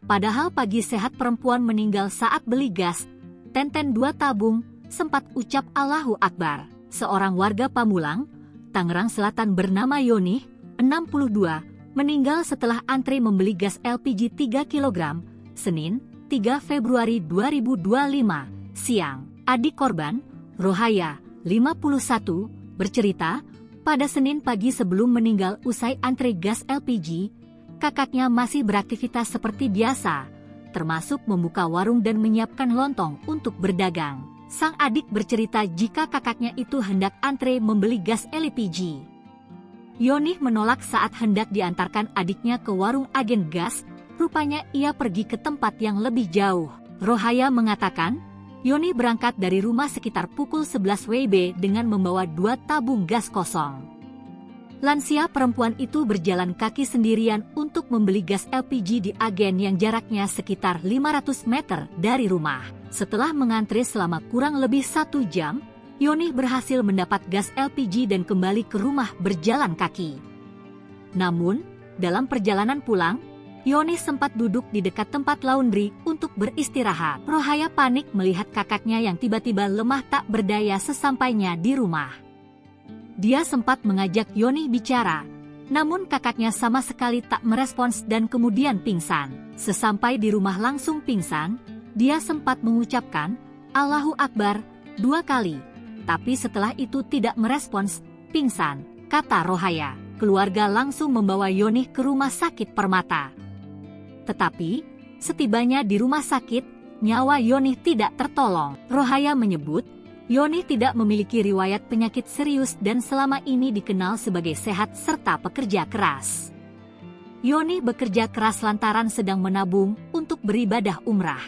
Padahal pagi sehat perempuan meninggal saat beli gas, tenten 2 tabung, sempat ucap Allahu Akbar. Seorang warga Pamulang, Tangerang Selatan bernama Yoni, 62, meninggal setelah antre membeli gas LPG 3 kg, Senin, 3 Februari 2025, siang. Adik korban, Rohaya, 51, bercerita, pada Senin pagi sebelum meninggal usai antre gas LPG, kakaknya masih beraktivitas seperti biasa, termasuk membuka warung dan menyiapkan lontong untuk berdagang. Sang adik bercerita jika kakaknya itu hendak antre membeli gas LPG. Yoni menolak saat hendak diantarkan adiknya ke warung agen gas, rupanya ia pergi ke tempat yang lebih jauh. Rohaya mengatakan, Yoni berangkat dari rumah sekitar pukul 11 WIB dengan membawa 2 tabung gas kosong. Lansia perempuan itu berjalan kaki sendirian untuk membeli gas LPG di agen yang jaraknya sekitar 500 meter dari rumah. Setelah mengantre selama kurang lebih 1 jam, Yoni berhasil mendapat gas LPG dan kembali ke rumah berjalan kaki. Namun, dalam perjalanan pulang, Yoni sempat duduk di dekat tempat laundry untuk beristirahat. Rohaya panik melihat kakaknya yang tiba-tiba lemah tak berdaya sesampainya di rumah. Dia sempat mengajak Yoni bicara, namun kakaknya sama sekali tak merespons dan kemudian pingsan. Sesampai di rumah langsung pingsan, dia sempat mengucapkan Allahu Akbar 2 kali, tapi setelah itu tidak merespons, pingsan, kata Rohaya. Keluarga langsung membawa Yoni ke rumah sakit Permata. Tetapi, setibanya di rumah sakit, nyawa Yoni tidak tertolong. Rohaya menyebut, Yoni tidak memiliki riwayat penyakit serius dan selama ini dikenal sebagai sehat serta pekerja keras. Yoni bekerja keras lantaran sedang menabung untuk beribadah umrah.